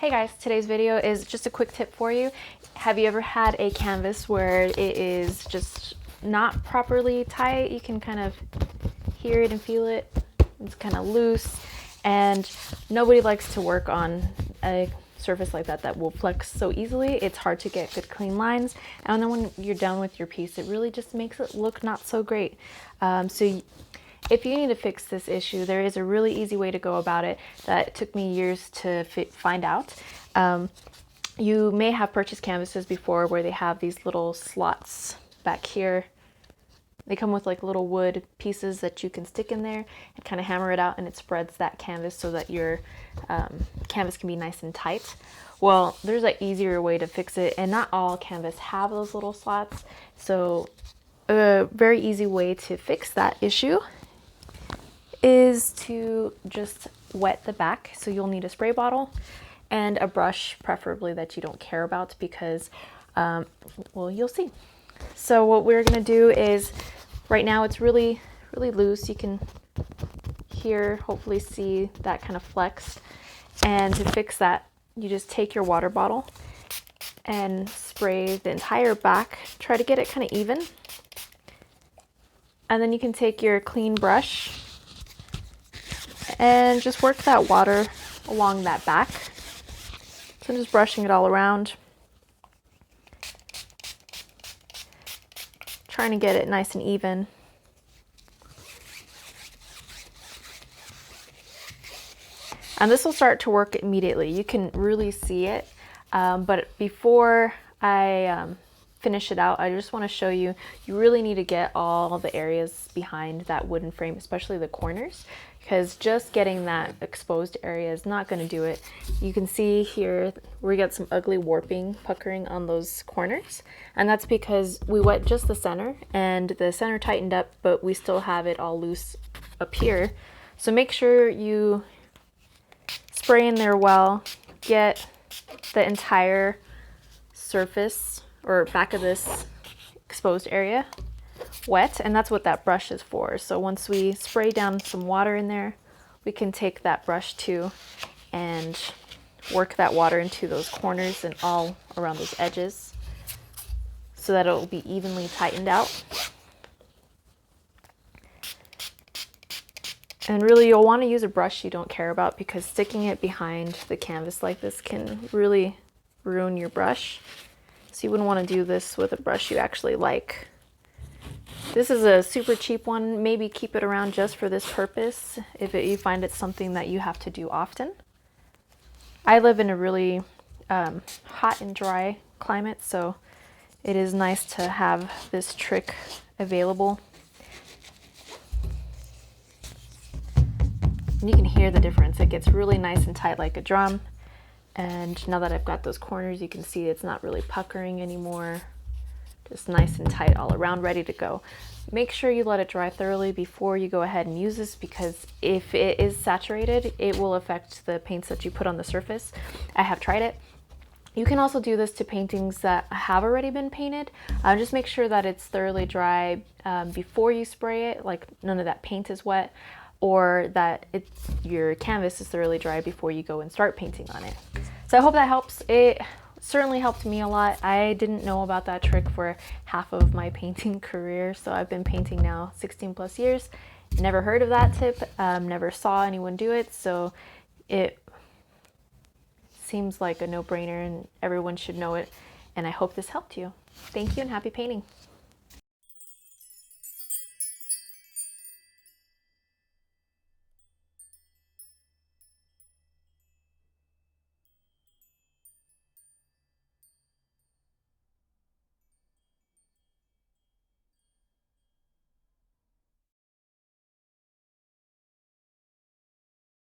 Hey guys, today's video is just a quick tip for you. Have you ever had a canvas where it is just not properly tight? You can kind of hear it and feel it. It's kind of loose, and nobody likes to work on a surface like that will flex so easily. It's hard to get good clean lines, and then when you're done with your piece, it really just makes it look not so great. If you need to fix this issue, there is a really easy way to go about it that took me years to find out. You may have purchased canvases before where they have these little slots back here. They come with like little wood pieces that you can stick in there and kind of hammer it out, and it spreads that canvas so that your canvas can be nice and tight. Well, there's an easier way to fix it, and not all canvas have those little slots. So a very easy way to fix that issue is to just wet the back. So you'll need a spray bottle and a brush, preferably that you don't care about, because well, you'll see. So what we're gonna do is, right now it's really loose. You can hopefully see that kind of flex. And to fix that, you just take your water bottle and spray the entire back. Try to get it kind of even. And then you can take your clean brush and just work that water along that back. So I'm just brushing it all around, trying to get it nice and even. And this will start to work immediately. You can really see it, but before I finish it out, I just want to show you, you really need to get all the areas behind that wooden frame, especially the corners, because just getting that exposed area is not going to do it. You can see here we got some ugly warping, puckering on those corners, and that's because we wet just the center, and the center tightened up, but we still have it all loose up here. So make sure you spray in there well, get the entire surface or back of this exposed area wet, and that's what that brush is for. So once we spray down some water in there, we can take that brush too and work that water into those corners and all around those edges so that it will be evenly tightened out. And really, you'll want to use a brush you don't care about, because sticking it behind the canvas like this can really ruin your brush. So you wouldn't want to do this with a brush you actually like. This is a super cheap one. Maybe keep it around just for this purpose if you find it's something that you have to do often. I live in a really hot and dry climate, so it is nice to have this trick available. And you can hear the difference. It gets really nice and tight like a drum. And now that I've got those corners, you can see it's not really puckering anymore. Just nice and tight all around, ready to go. Make sure you let it dry thoroughly before you go ahead and use this, because if it is saturated, it will affect the paints that you put on the surface. I have tried it. You can also do this to paintings that have already been painted. Just make sure that it's thoroughly dry before you spray it, like none of that paint is wet, or that your canvas is thoroughly dry before you go and start painting on it. So I hope that helps. It certainly helped me a lot. I didn't know about that trick for half of my painting career, so I've been painting now 16 plus years. Never heard of that tip, never saw anyone do it, so it seems like a no-brainer and everyone should know it, and I hope this helped you. Thank you and happy painting.